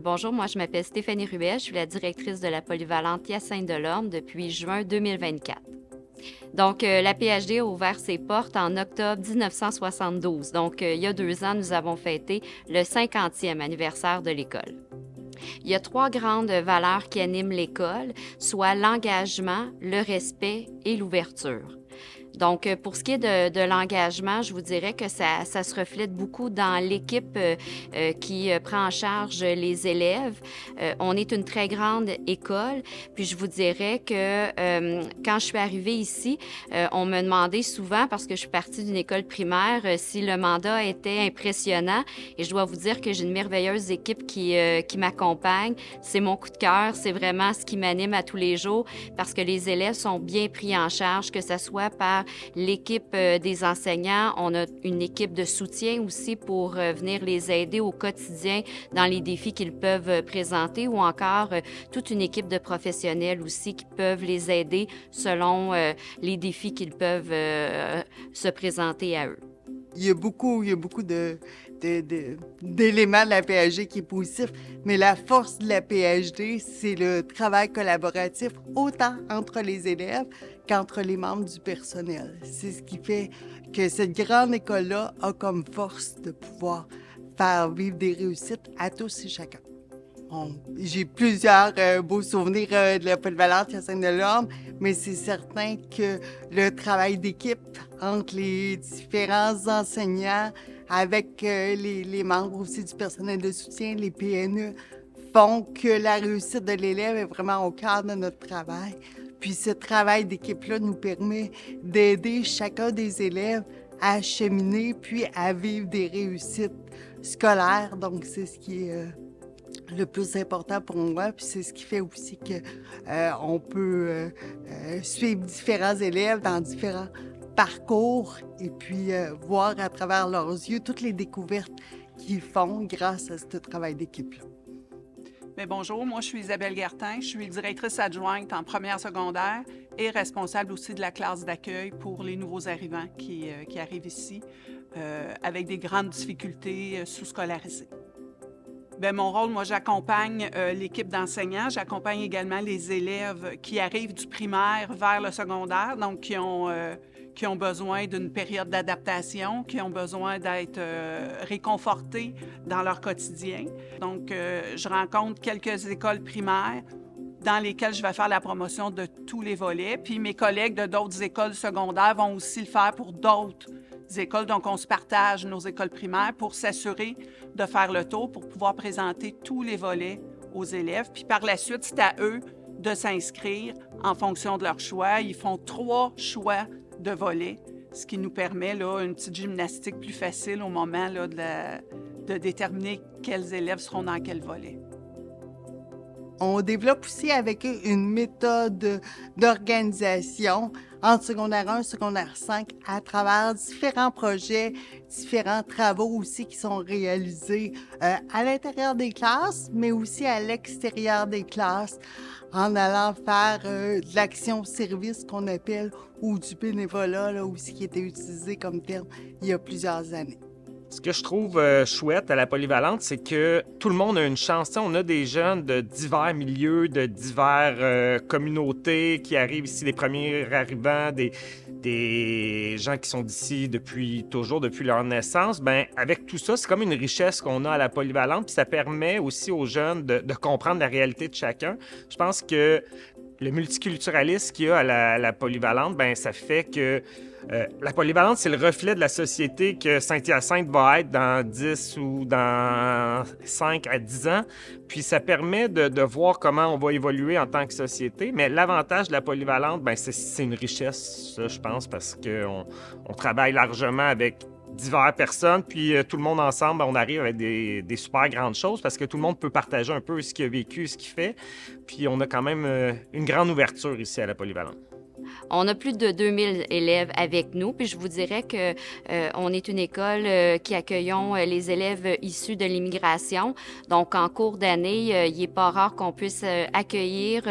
Bonjour, moi je m'appelle Stéphanie Ruet, je suis la directrice de la polyvalente Hyacinthe-Delorme depuis juin 2024. Donc, la PhD a ouvert ses portes en octobre 1972. Donc, il y a 2 ans, nous avons fêté le 50e anniversaire de l'école. Il y a 3 grandes valeurs qui animent l'école, soit l'engagement, le respect et l'ouverture. Donc, pour ce qui est de l'engagement, je vous dirais que ça se reflète beaucoup dans l'équipe qui prend en charge les élèves. On est une très grande école, puis je vous dirais que quand je suis arrivée ici, on me demandait souvent, parce que je suis partie d'une école primaire, si le mandat était impressionnant. Et je dois vous dire que j'ai une merveilleuse équipe qui m'accompagne. C'est mon coup de cœur, c'est vraiment ce qui m'anime à tous les jours, parce que les élèves sont bien pris en charge, que ce soit par l'équipe des enseignants. On a une équipe de soutien aussi pour venir les aider au quotidien dans les défis qu'ils peuvent présenter, ou encore toute une équipe de professionnels aussi qui peuvent les aider selon les défis qu'ils peuvent se présenter à eux. Il y a beaucoup d'éléments de la PhD qui est positif, mais la force de la PhD, c'est le travail collaboratif, autant entre les élèves qu'entre les membres du personnel. C'est ce qui fait que cette grande école-là a comme force de pouvoir faire vivre des réussites à tous et chacun. J'ai plusieurs beaux souvenirs de la polyvalente Hyacinthe-Delorme, mais c'est certain que le travail d'équipe entre les différents enseignants, avec les membres aussi du personnel de soutien, les PNE, font que la réussite de l'élève est vraiment au cœur de notre travail. Puis ce travail d'équipe-là nous permet d'aider chacun des élèves à cheminer puis à vivre des réussites scolaires. Donc, c'est ce qui est le plus important pour moi, puis c'est ce qui fait aussi que on peut suivre différents élèves dans différents parcours et puis voir à travers leurs yeux toutes les découvertes qu'ils font grâce à ce travail d'équipe-là. Bien, bonjour, moi je suis Isabelle Guertin, je suis directrice adjointe en première secondaire et responsable aussi de la classe d'accueil pour les nouveaux arrivants qui arrivent ici avec des grandes difficultés sous-scolarisées. Bien, mon rôle, moi, j'accompagne l'équipe d'enseignants. J'accompagne également les élèves qui arrivent du primaire vers le secondaire, donc qui ont besoin d'une période d'adaptation, qui ont besoin d'être réconfortés dans leur quotidien. Donc, je rencontre quelques écoles primaires dans lesquelles je vais faire la promotion de tous les volets. Puis mes collègues de d'autres écoles secondaires vont aussi le faire pour d'autres écoles. Donc, on se partage nos écoles primaires pour s'assurer de faire le tour, pour pouvoir présenter tous les volets aux élèves. Puis par la suite, c'est à eux de s'inscrire en fonction de leur choix. Ils font 3 choix de volets, ce qui nous permet là, une petite gymnastique plus facile au moment là, de déterminer quels élèves seront dans quel volet. On développe aussi avec eux une méthode d'organisation entre secondaire 1 et secondaire 5 à travers différents projets, différents travaux aussi qui sont réalisés à l'intérieur des classes, mais aussi à l'extérieur des classes en allant faire de l'action-service qu'on appelle ou du bénévolat là, aussi qui était utilisé comme terme il y a plusieurs années. Ce que je trouve chouette à la polyvalente, c'est que tout le monde a une chance. T'sais, on a des jeunes de divers milieux, de divers communautés qui arrivent ici, les premiers arrivants, des gens qui sont d'ici depuis leur naissance. Ben, avec tout ça, c'est comme une richesse qu'on a à la polyvalente, puis ça permet aussi aux jeunes de comprendre la réalité de chacun. Je pense que le multiculturalisme qu'il y a à la polyvalente, ben, ça fait que la polyvalente, c'est le reflet de la société que Saint-Hyacinthe va être dans 10 ou dans 5 à 10 ans. Puis ça permet de voir comment on va évoluer en tant que société. Mais l'avantage de la polyvalente, ben, c'est une richesse, ça, je pense, parce qu'on travaille largement avec diverses personnes, puis tout le monde ensemble, on arrive avec des super grandes choses parce que tout le monde peut partager un peu ce qu'il a vécu, ce qu'il fait. Puis on a quand même une grande ouverture ici à la polyvalente. On a plus de 2000 élèves avec nous, puis je vous dirais que on est une école qui accueillons les élèves issus de l'immigration. Donc, en cours d'année, il n'est pas rare qu'on puisse accueillir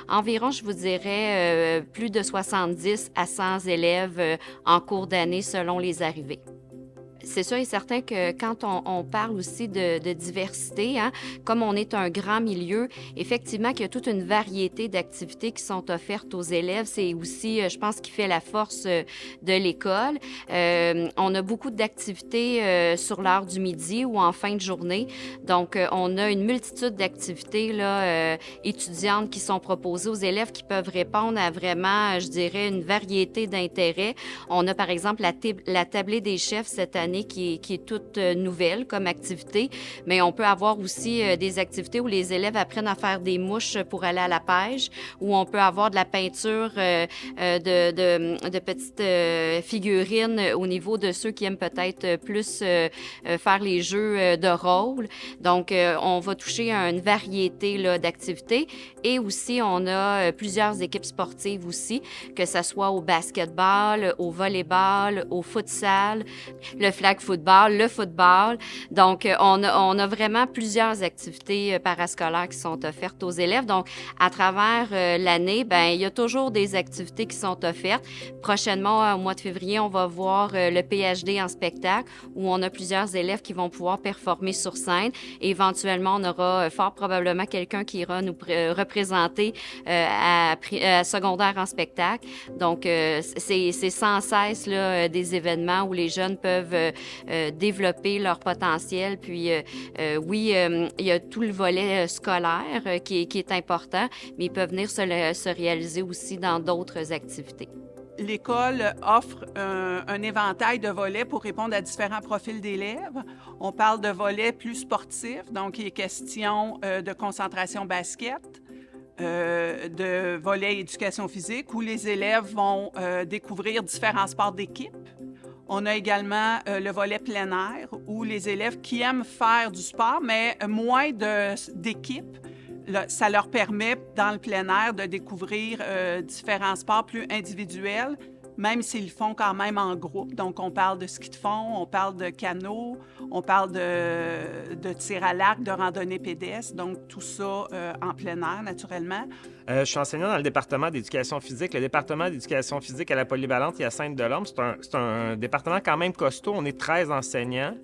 environ, je vous dirais, plus de 70 à 100 élèves en cours d'année selon les arrivées. c'est sûr et certain que quand on parle aussi de diversité, hein, comme on est un grand milieu, effectivement qu'il y a toute une variété d'activités qui sont offertes aux élèves. C'est aussi, je pense, qui fait la force de l'école. On a beaucoup d'activités sur l'heure du midi ou en fin de journée. Donc, on a une multitude d'activités là, étudiantes qui sont proposées aux élèves qui peuvent répondre à vraiment, je dirais, une variété d'intérêts. On a, par exemple, la tablée des chefs cette année qui est toute nouvelle comme activité, mais on peut avoir aussi des activités où les élèves apprennent à faire des mouches pour aller à la pêche, où on peut avoir de la peinture de petites figurines au niveau de ceux qui aiment peut-être plus faire les jeux de rôle. Donc, on va toucher à une variété là, d'activités et aussi, on a plusieurs équipes sportives aussi, que ce soit au basketball, au volleyball, au futsal, le flag football, le football. Donc, on a vraiment plusieurs activités parascolaires qui sont offertes aux élèves. Donc, à travers l'année, ben il y a toujours des activités qui sont offertes. Prochainement, au mois de février, on va voir le PhD en spectacle où on a plusieurs élèves qui vont pouvoir performer sur scène. Et éventuellement, on aura fort probablement quelqu'un qui ira nous représenter à secondaire en spectacle. Donc, c'est sans cesse là, des événements où les jeunes peuvent développer leur potentiel. Puis, oui, il y a tout le volet scolaire qui est important, mais ils peuvent venir se réaliser aussi dans d'autres activités. L'école offre un éventail de volets pour répondre à différents profils d'élèves. On parle de volets plus sportifs, donc il est question de concentration basket, de volet éducation physique, où les élèves vont découvrir différents sports d'équipe. On a également le volet plein air, où les élèves qui aiment faire du sport, mais moins d'équipe, ça leur permet, dans le plein air, de découvrir différents sports plus individuels, même s'ils le font quand même en groupe. Donc, on parle de ski de fond, on parle de canot, on parle de tir à l'arc, de randonnée pédestre, donc tout ça en plein air, naturellement. Je suis enseignant dans le département d'éducation physique. Le département d'éducation physique à la Polyvalente, il y a Sainte-Delorme. C'est un département quand même costaud. On est 13 enseignants.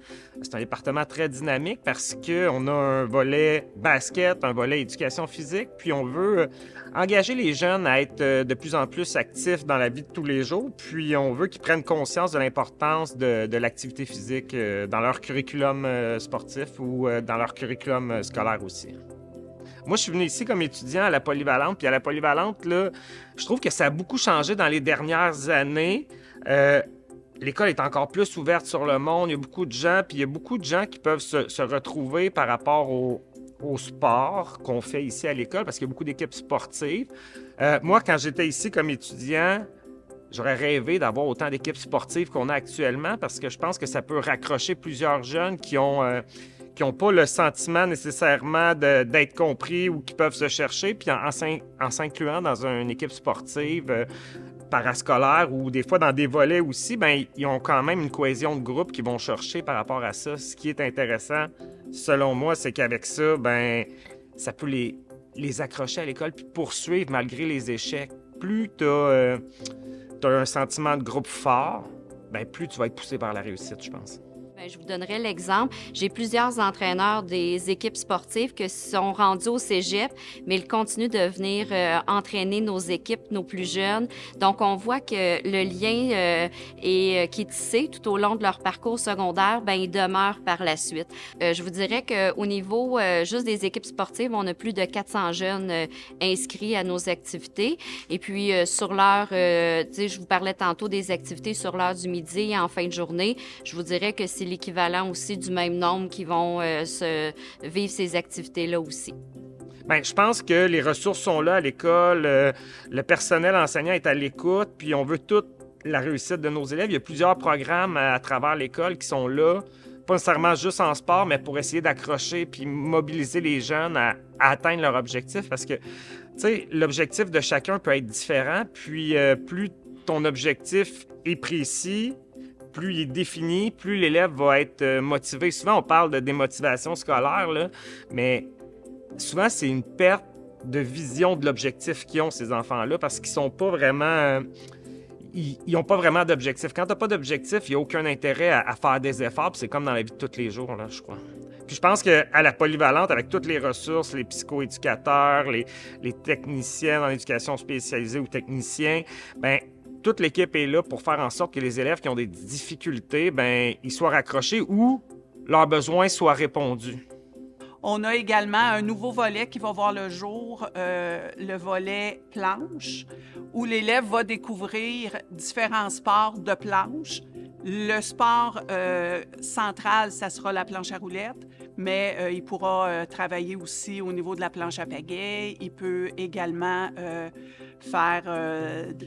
C'est un département très dynamique parce qu'on a un volet basket, un volet éducation physique, puis on veut engager les jeunes à être de plus en plus actifs dans la vie de tous les jours, puis on veut qu'ils prennent conscience de l'importance de l'activité physique dans leur curriculum sportif ou dans leur curriculum scolaire aussi. Moi, je suis venu ici comme étudiant à la Polyvalente, puis à la Polyvalente, là, je trouve que ça a beaucoup changé dans les dernières années. L'école est encore plus ouverte sur le monde, il y a beaucoup de gens, puis il y a beaucoup de gens qui peuvent se retrouver par rapport au sport qu'on fait ici à l'école, parce qu'il y a beaucoup d'équipes sportives. Moi, quand j'étais ici comme étudiant, j'aurais rêvé d'avoir autant d'équipes sportives qu'on a actuellement, parce que je pense que ça peut raccrocher plusieurs jeunes qui n'ont pas le sentiment nécessairement d'être compris ou qui peuvent se chercher, puis en s'incluant dans une équipe sportive parascolaire ou des fois dans des volets aussi, ben ils ont quand même une cohésion de groupe qu'ils vont chercher par rapport à ça. Ce qui est intéressant, selon moi, c'est qu'avec ça, ben ça peut les accrocher à l'école puis poursuivre malgré les échecs. Plus tu as un sentiment de groupe fort, ben plus tu vas être poussé vers la réussite, je pense. Bien, je vous donnerai l'exemple. J'ai plusieurs entraîneurs des équipes sportives qui sont rendus au cégep, mais ils continuent de venir entraîner nos équipes, nos plus jeunes. Donc, on voit que le lien qui est tissé tout au long de leur parcours secondaire, bien, il demeure par la suite. Je vous dirais qu'au niveau juste des équipes sportives, on a plus de 400 jeunes inscrits à nos activités. Et puis, sur l'heure, je vous parlais tantôt des activités sur l'heure du midi et en fin de journée. Je vous dirais que c'est l'équivalent aussi du même nombre qui vont vivre ces activités-là aussi. Bien, je pense que les ressources sont là à l'école, le personnel enseignant est à l'écoute, puis on veut toute la réussite de nos élèves. Il y a plusieurs programmes à travers l'école qui sont là, pas nécessairement juste en sport, mais pour essayer d'accrocher puis mobiliser les jeunes à atteindre leur objectif. Parce que, tu sais, l'objectif de chacun peut être différent, puis plus ton objectif est précis, plus il est défini, plus l'élève va être motivé. Souvent, on parle de démotivation scolaire, là, mais souvent, c'est une perte de vision de l'objectif qu'ils ont, ces enfants-là, parce qu'ils sont pas vraiment... ils n'ont pas vraiment d'objectif. Quand tu n'as pas d'objectif, il n'y a aucun intérêt à faire des efforts. Puis c'est comme dans la vie de tous les jours, là, je crois. Puis je pense qu'à la polyvalente, avec toutes les ressources, les psychoéducateurs, les techniciens en éducation spécialisée ou techniciens, ben toute l'équipe est là pour faire en sorte que les élèves qui ont des difficultés, ben ils soient raccrochés ou leurs besoins soient répondus. On a également un nouveau volet qui va voir le jour, le volet planche, où l'élève va découvrir différents sports de planche. Le sport central, ça sera la planche à roulettes, mais il pourra travailler aussi au niveau de la planche à pagaie. Il peut également faire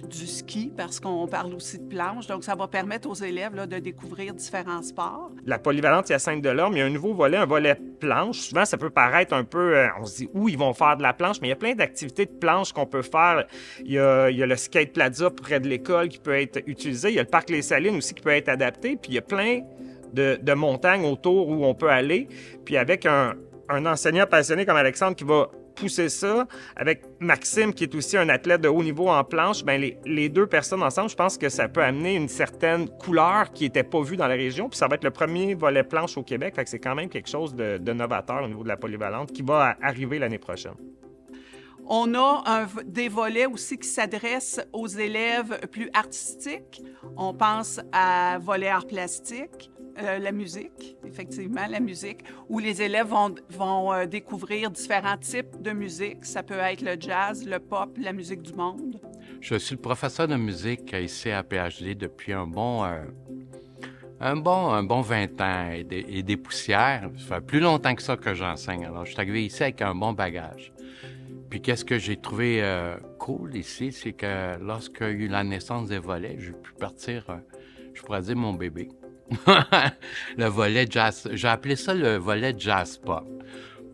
du ski, parce qu'on parle aussi de planche. Donc, ça va permettre aux élèves là, de découvrir différents sports. La polyvalente Hyacinthe-Delorme, il y a un nouveau volet, un volet planche. Souvent, ça peut paraître un peu... on se dit, où ils vont faire de la planche? Mais il y a plein d'activités de planche qu'on peut faire. Il y a le skate plaza près de l'école qui peut être utilisé. Il y a le parc Les Salines aussi qui peut être adapté. Puis il y a plein de montagnes autour où on peut aller. Puis avec un enseignant passionné comme Alexandre qui va pousser ça, avec Maxime qui est aussi un athlète de haut niveau en planche, bien, les deux personnes ensemble, je pense que ça peut amener une certaine couleur qui n'était pas vue dans la région. Puis ça va être le premier volet planche au Québec. Fait que c'est quand même quelque chose de novateur au niveau de la polyvalente qui va arriver l'année prochaine. On a des volets aussi qui s'adressent aux élèves plus artistiques. On pense à volet art plastique, la musique, effectivement, la musique, où les élèves vont découvrir différents types de musique. Ça peut être le jazz, le pop, la musique du monde. Je suis le professeur de musique ici à PhD depuis un bon 20 ans et des poussières. Ça fait plus longtemps que ça que j'enseigne. Alors, je suis arrivé ici avec un bon bagage. Puis qu'est-ce que j'ai trouvé cool ici, c'est que lorsqu'il y a eu la naissance des volets, j'ai pu partir, je pourrais dire, mon bébé. Le volet jazz, j'ai appelé ça le volet jazz pop.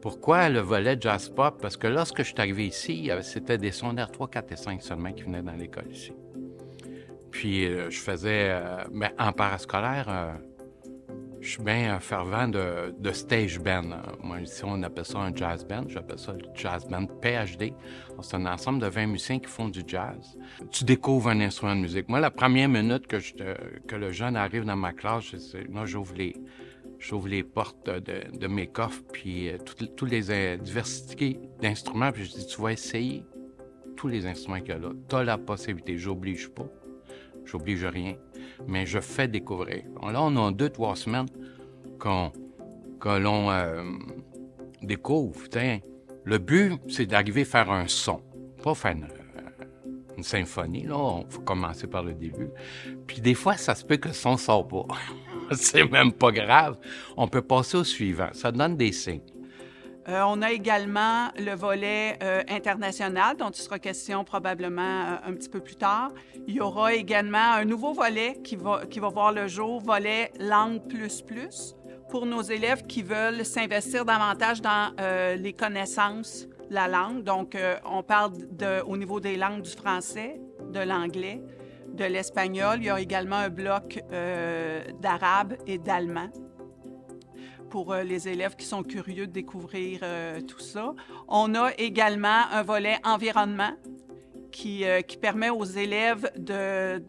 Pourquoi le volet jazz pop? Parce que lorsque je suis arrivé ici, c'était des secondaires 3, 4 et 5 seulement qui venaient dans l'école ici. Puis je faisais, en parascolaire, je suis bien un fervent de stage band. Moi, ici, on appelle ça un jazz band. J'appelle ça le jazz band PhD. C'est un ensemble de 20 musiciens qui font du jazz. Tu découvres un instrument de musique. Moi, la première minute que le jeune arrive dans ma classe, moi, j'ouvre les portes de mes coffres, puis toutes les diversités d'instruments, puis je dis, tu vas essayer tous les instruments qu'il y a là. Tu as la possibilité. J'oblige pas. J'oblige rien. Mais je fais découvrir. Là, on a 2-3 semaines que l'on découvre. Tiens, le but, c'est d'arriver à faire un son. Pas faire une symphonie, là. Il faut commencer par le début. Puis des fois, ça se peut que le son ne sort pas. C'est même pas grave. On peut passer au suivant. Ça donne des signes. On a également le volet international, dont il sera question probablement un petit peu plus tard. Il y aura également un nouveau volet qui va voir le jour, volet langue plus, pour nos élèves qui veulent s'investir davantage dans les connaissances de la langue. Donc, on parle au niveau des langues du français, de l'anglais, de l'espagnol. Il y a également un bloc d'arabe et d'allemand, pour les élèves qui sont curieux de découvrir tout ça. On a également un volet environnement qui permet aux élèves de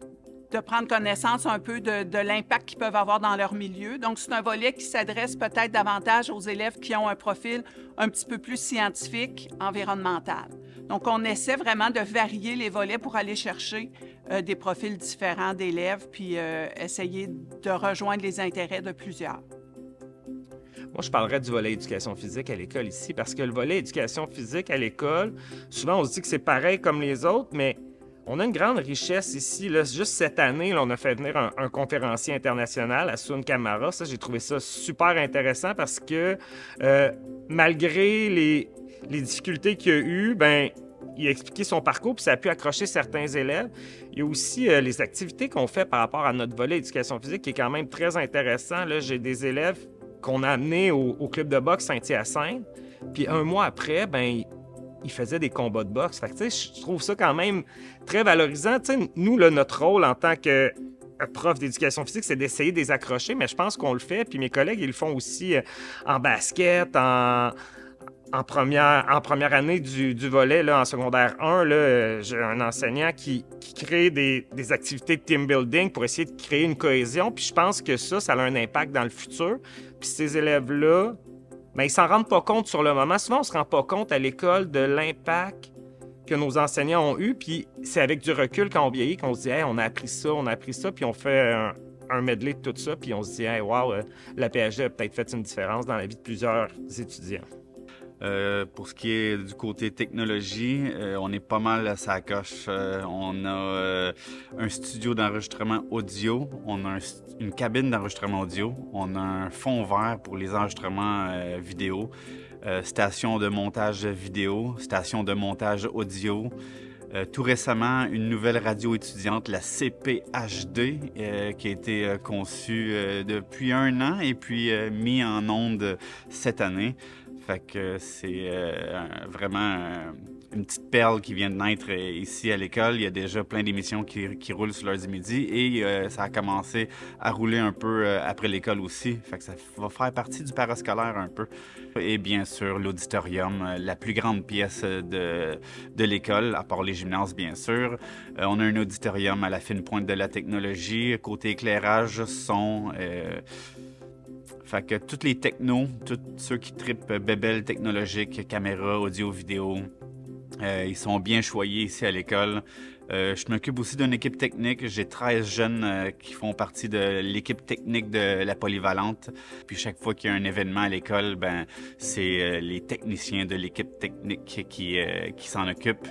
prendre connaissance un peu de l'impact qu'ils peuvent avoir dans leur milieu. Donc, c'est un volet qui s'adresse peut-être davantage aux élèves qui ont un profil un petit peu plus scientifique, environnemental. Donc, on essaie vraiment de varier les volets pour aller chercher des profils différents d'élèves, puis essayer de rejoindre les intérêts de plusieurs. Moi, je parlerais du volet éducation physique à l'école ici, parce que le volet éducation physique à l'école, souvent on se dit que c'est pareil comme les autres, mais on a une grande richesse ici. Là. Juste cette année, là, on a fait venir un conférencier international, Assoun Camara. Ça, j'ai trouvé ça super intéressant parce que malgré les difficultés qu'il y a eu, ben il a expliqué son parcours, puis ça a pu accrocher certains élèves. Il y a aussi les activités qu'on fait par rapport à notre volet éducation physique qui est quand même très intéressant. Là, j'ai des élèves qu'on a amenés au club de boxe Saint-Hyacinthe, puis un mois après, ben il faisait des combats de boxe. Fait que, tu sais, je trouve ça quand même très valorisant. Tu sais, nous, là, notre rôle en tant que prof d'éducation physique, c'est d'essayer de les accrocher, mais je pense qu'on le fait. Puis mes collègues, ils le font aussi en basket, en première année du volet, là, en secondaire 1, là, j'ai un enseignant qui crée des activités de team building pour essayer de créer une cohésion. Puis je pense que ça a un impact dans le futur. Puis ces élèves-là, ben, ils s'en rendent pas compte sur le moment. Souvent, on se rend pas compte à l'école de l'impact que nos enseignants ont eu. Puis c'est avec du recul, quand on vieillit, qu'on se dit hey, on a appris ça, puis on fait un medley de tout ça, puis on se dit hey, wow, la PhD a peut-être fait une différence dans la vie de plusieurs étudiants. Pour ce qui est du côté technologie, on est pas mal à sa coche. On a un studio d'enregistrement audio, on a une cabine d'enregistrement audio, on a un fond vert pour les enregistrements vidéo, station de montage vidéo, station de montage audio. Tout récemment, une nouvelle radio étudiante, la CPHD, qui a été conçue depuis 1 an et puis mis en onde cette année. Fait que c'est vraiment une petite perle qui vient de naître ici à l'école. Il y a déjà plein d'émissions qui roulent sur l'heure du midi et ça a commencé à rouler un peu après l'école aussi. Fait que ça va faire partie du parascolaire un peu. Et bien sûr, l'auditorium, la plus grande pièce de l'école, à part les gymnases bien sûr. On a un auditorium à la fine pointe de la technologie. Côté éclairage, son... Fait que tous les technos, tous ceux qui trippent bébelles technologiques, caméra, audio, vidéo, ils sont bien choyés ici à l'école. Je m'occupe aussi d'une équipe technique. J'ai 13 jeunes qui font partie de l'équipe technique de la polyvalente. Puis chaque fois qu'il y a un événement à l'école, ben c'est les techniciens de l'équipe technique qui s'en occupent.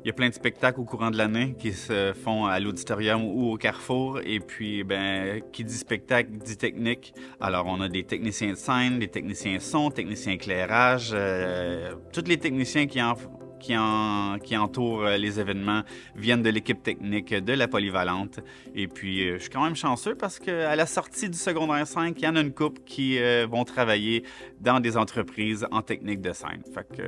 Il y a plein de spectacles au courant de l'année qui se font à l'auditorium ou au Carrefour. Et puis, ben, qui dit spectacle, dit technique. Alors, on a des techniciens de scène, des techniciens son, techniciens éclairage, tous les techniciens qui entourent les événements viennent de l'équipe technique de la polyvalente. Et puis, je suis quand même chanceux parce qu'à la sortie du secondaire 5, il y en a une couple qui vont travailler dans des entreprises en technique de scène. Fait que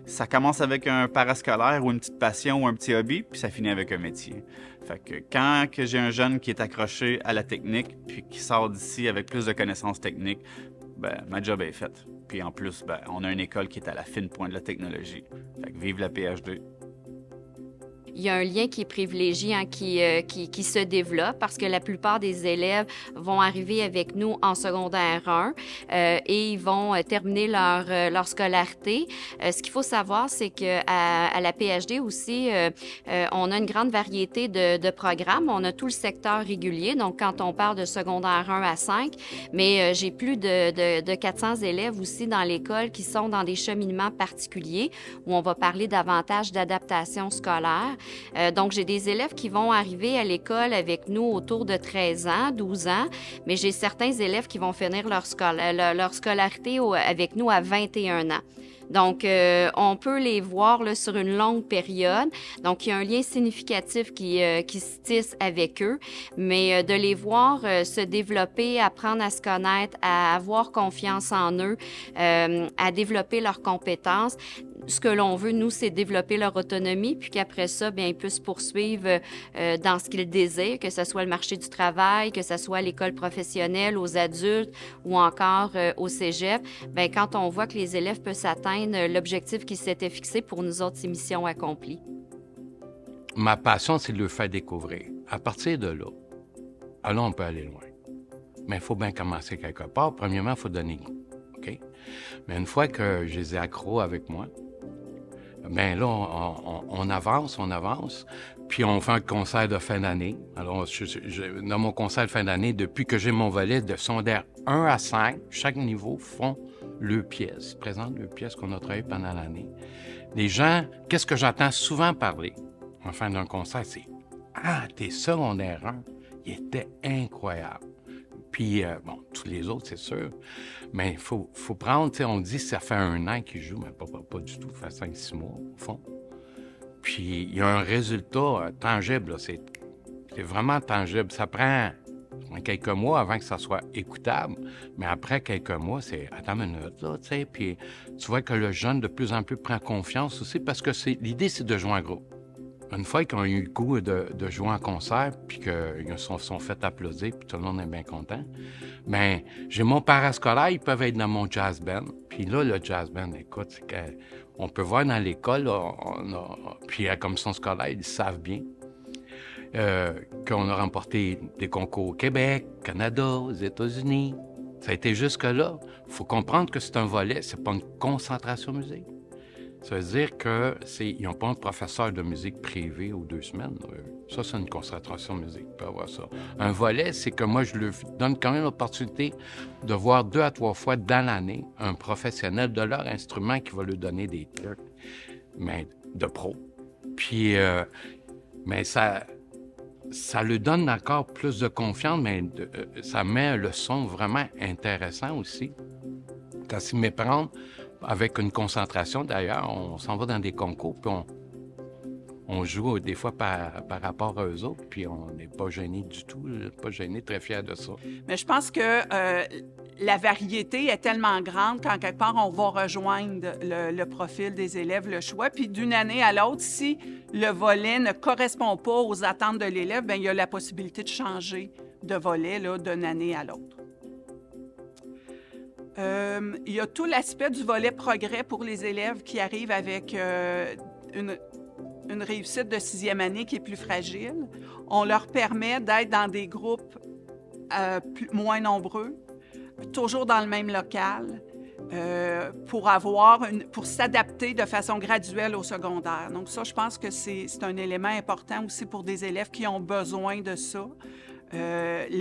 ça commence avec un parascolaire ou une petite passion ou un petit hobby, puis ça finit avec un métier. Fait que quand j'ai un jeune qui est accroché à la technique, puis qui sort d'ici avec plus de connaissances techniques, ben, ma job est faite. Puis en plus, ben, on a une école qui est à la fine pointe de la technologie. Fait que vive la PhD. Il y a un lien qui est privilégié, qui se développe parce que la plupart des élèves vont arriver avec nous en secondaire 1 et ils vont terminer leur scolarité. Ce qu'il faut savoir, c'est qu'à la PhD aussi, on a une grande variété de programmes. On a tout le secteur régulier, donc quand on parle de secondaire 1 à 5, mais j'ai plus de 400 élèves aussi dans l'école qui sont dans des cheminements particuliers où on va parler davantage d'adaptation scolaire. Donc, j'ai des élèves qui vont arriver à l'école avec nous autour de 13 ans, 12 ans, mais j'ai certains élèves qui vont finir leur scolarité avec nous à 21 ans. Donc, on peut les voir là, sur une longue période. Donc, il y a un lien significatif qui se tisse avec eux, mais de les voir se développer, apprendre à se connaître, à avoir confiance en eux, à développer leurs compétences. Ce que l'on veut, nous, c'est développer leur autonomie, puis qu'après ça, bien, ils puissent poursuivre dans ce qu'ils désirent, que ce soit le marché du travail, que ce soit l'école professionnelle, aux adultes ou encore au cégep. Bien, quand on voit que les élèves peuvent atteindre l'objectif qu'ils s'étaient fixé, pour nous autres, c'est mission accomplie. Ma passion, c'est de le faire découvrir. À partir de là, alors on peut aller loin. Mais il faut bien commencer quelque part. Premièrement, il faut donner goût. OK? Mais une fois que je les ai accros avec moi, bien là, on avance, puis on fait un concert de fin d'année. Alors, dans mon concert de fin d'année, depuis que j'ai mon volet de secondaire 1 à 5, chaque niveau font présentent le pièce qu'on a travaillé pendant l'année. Les gens, qu'est-ce que j'entends souvent parler en fin d'un concert, c'est « Ah, t'es secondaire 1, il était incroyable. » Puis, bon, tous les autres, c'est sûr. Mais il faut prendre, tu sais, on dit que ça fait 1 an qu'ils jouent, mais pas du tout, ça fait 5-6 mois, au fond. Puis, il y a un résultat tangible, là, c'est vraiment tangible. Ça prend quelques mois avant que ça soit écoutable, mais après quelques mois, c'est « Attends une minute, là, tu sais. » Puis, tu vois que le jeune, de plus en plus, prend confiance aussi, parce que l'idée, c'est de jouer en groupe. une fois qu'ils ont eu le goût de jouer en concert, puis qu'ils sont fait applaudir, puis tout le monde est bien content, bien, j'ai mon parascolaire, ils peuvent être dans mon jazz band. Puis là, le jazz band, écoute, c'est qu'on peut voir dans l'école, là, puis à la commission scolaire, ils savent bien qu'on a remporté des concours au Québec, Canada, aux États-Unis. Ça a été jusque-là. Il faut comprendre que c'est un volet, c'est pas une concentration musique. Ça veut dire qu'ils n'ont pas un professeur de musique privé aux 2 semaines. Ça, c'est une concentration musique. On peut avoir ça. Un volet, c'est que moi, je leur donne quand même l'opportunité de voir 2 à 3 fois dans l'année un professionnel de leur instrument qui va leur donner des trucs, mais de pro. Puis, mais ça lui donne encore plus de confiance, mais ça met le son vraiment intéressant aussi. Quand s'y méprendre, avec une concentration, d'ailleurs, on s'en va dans des concours, puis on joue des fois par rapport à eux autres, puis on n'est pas gêné du tout, pas gêné, très fier de ça. Mais je pense que la variété est tellement grande qu'en quelque part, on va rejoindre le profil des élèves, le choix. Puis d'une année à l'autre, si le volet ne correspond pas aux attentes de l'élève, bien, il y a la possibilité de changer de volet là, d'une année à l'autre. Il y a tout l'aspect du volet progrès pour les élèves qui arrivent avec une réussite de 6e année qui est plus fragile. On leur permet d'être dans des groupes moins nombreux, toujours dans le même local, pour s'adapter de façon graduelle au secondaire. Donc ça, je pense que c'est un élément important aussi pour des élèves qui ont besoin de ça.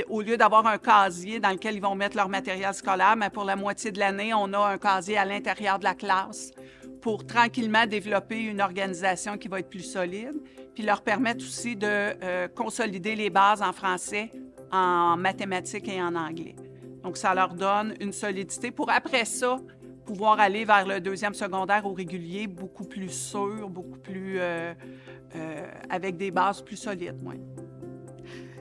Au lieu d'avoir un casier dans lequel ils vont mettre leur matériel scolaire, mais pour la moitié de l'année, on a un casier à l'intérieur de la classe pour tranquillement développer une organisation qui va être plus solide, puis leur permettre aussi de consolider les bases en français, en mathématiques et en anglais. Donc, ça leur donne une solidité pour, après ça, pouvoir aller vers le 2e secondaire au régulier beaucoup plus sûr, beaucoup plus avec des bases plus solides. Ouais.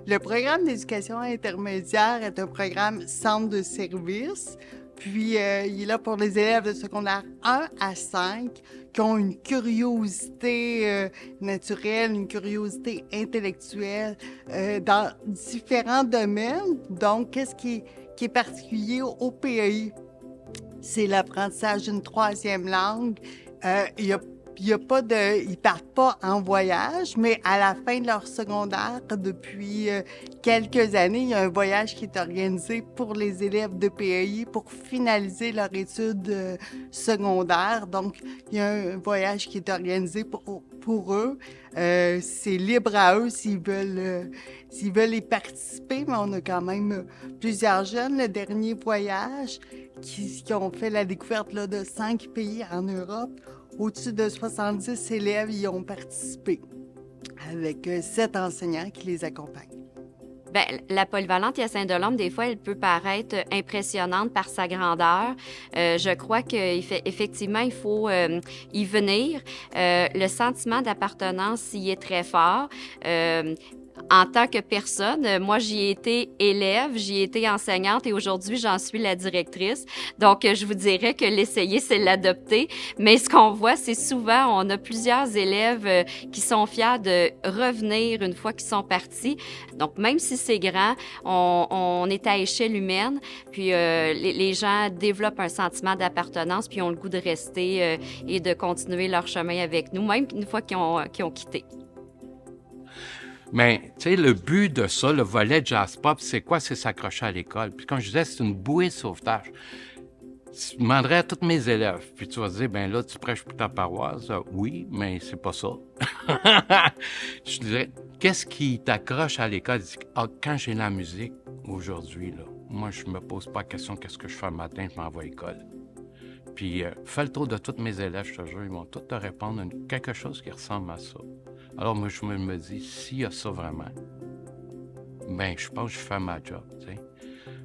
Le programme d'éducation intermédiaire est un programme centre de service. Puis, il est là pour les élèves de secondaire 1 à 5 qui ont une curiosité naturelle, une curiosité intellectuelle dans différents domaines. Donc, qu'est-ce qui est particulier au PEI? C'est l'apprentissage d'une 3e langue. Ils partent pas en voyage, mais à la fin de leur secondaire, depuis quelques années, il y a un voyage qui est organisé pour les élèves de PEI pour finaliser leur étude secondaire. Donc, il y a un voyage qui est organisé pour eux. C'est libre à eux s'ils veulent y participer, mais on a quand même plusieurs jeunes. Le dernier voyage qui ont fait la découverte là, de 5 pays en Europe. Au-dessus de 70 élèves y ont participé, avec 7 enseignants qui les accompagnent. Bien, la polyvalente Hyacinthe-Delorme, des fois, elle peut paraître impressionnante par sa grandeur. Je crois qu'effectivement, il faut y venir. Le sentiment d'appartenance y est très fort. En tant que personne, moi, j'y ai été élève, j'y ai été enseignante et aujourd'hui, j'en suis la directrice. Donc, je vous dirais que l'essayer, c'est l'adopter. Mais ce qu'on voit, c'est souvent, on a plusieurs élèves qui sont fiers de revenir une fois qu'ils sont partis. Donc, même si c'est grand, on est à échelle humaine. Puis, les gens développent un sentiment d'appartenance puis ont le goût de rester et de continuer leur chemin avec nous, même une fois qu'ils ont quitté. Mais, tu sais, le but de ça, le volet jazz pop, c'est quoi? C'est s'accrocher à l'école. Puis comme je disais, c'est une bouée de sauvetage. Je demanderais à tous mes élèves, puis tu vas dire, ben là, tu prêches pour ta paroisse. Oui, mais c'est pas ça. Je dirais, qu'est-ce qui t'accroche à l'école? Quand j'ai la musique, aujourd'hui, là, moi, je me pose pas la question, qu'est-ce que je fais le matin, je m'en vais à l'école. Puis, fais le tour de tous mes élèves, je te jure, ils vont tous te répondre quelque chose qui ressemble à ça. Alors, moi, je me dis, s'il y a ça vraiment, ben, je pense que je fais ma job, tu sais.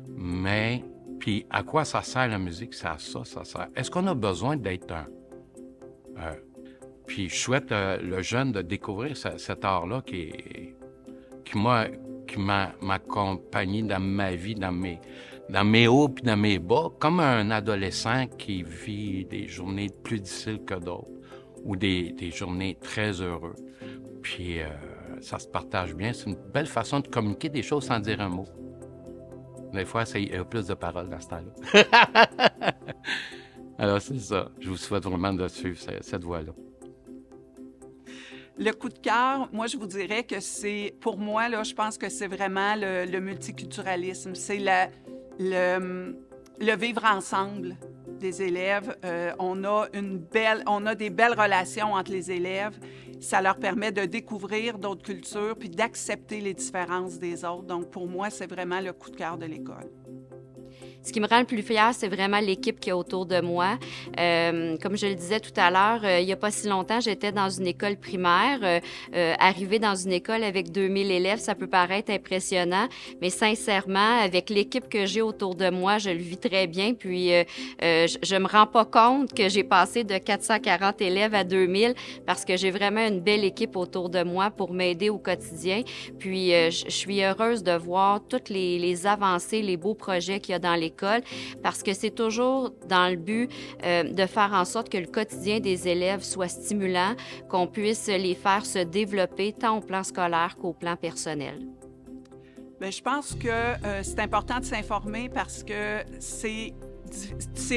Mais, puis, à quoi ça sert la musique? C'est à ça sert. Est-ce qu'on a besoin d'être puis, je souhaite le jeune de découvrir cet art-là qui m'a accompagné dans ma vie, dans mes hauts puis dans mes bas, comme un adolescent qui vit des journées plus difficiles que d'autres ou des journées très heureuses. Puis ça se partage bien. C'est une belle façon de communiquer des choses sans dire un mot. Des fois, il y a plus de paroles dans ce temps-là. Alors, c'est ça. Je vous souhaite vraiment de suivre cette voie-là. Le coup de cœur, moi, je vous dirais que c'est, pour moi, là, je pense que c'est vraiment le multiculturalisme. C'est le vivre ensemble des élèves. On a des belles relations entre les élèves. Ça leur permet de découvrir d'autres cultures puis d'accepter les différences des autres. Donc, pour moi, c'est vraiment le coup de cœur de l'école. Ce qui me rend le plus fière, c'est vraiment l'équipe qui est autour de moi. Comme je le disais tout à l'heure, il n'y a pas si longtemps, j'étais dans une école primaire. Arriver dans une école avec 2000 élèves, ça peut paraître impressionnant, mais sincèrement, avec l'équipe que j'ai autour de moi, je le vis très bien. Puis, je me rends pas compte que j'ai passé de 440 élèves à 2000 parce que j'ai vraiment une belle équipe autour de moi pour m'aider au quotidien. Puis, je suis heureuse de voir toutes les avancées, les beaux projets qu'il y a dans l'école, parce que c'est toujours dans le but de faire en sorte que le quotidien des élèves soit stimulant, qu'on puisse les faire se développer tant au plan scolaire qu'au plan personnel. Bien, je pense que c'est important de s'informer parce que c'est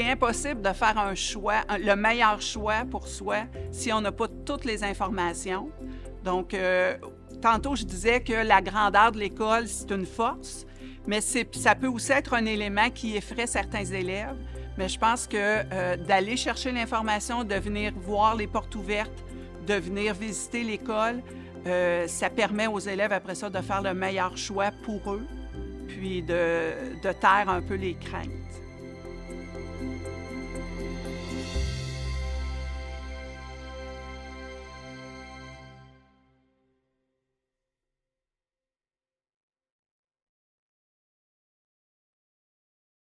impossible de faire un choix, le meilleur choix pour soi si on n'a pas toutes les informations. Donc, tantôt, je disais que la grandeur de l'école, c'est une force, mais ça peut aussi être un élément qui effraie certains élèves. Mais je pense que d'aller chercher l'information, de venir voir les portes ouvertes, de venir visiter l'école, ça permet aux élèves, après ça, de faire le meilleur choix pour eux, puis de taire un peu les craintes.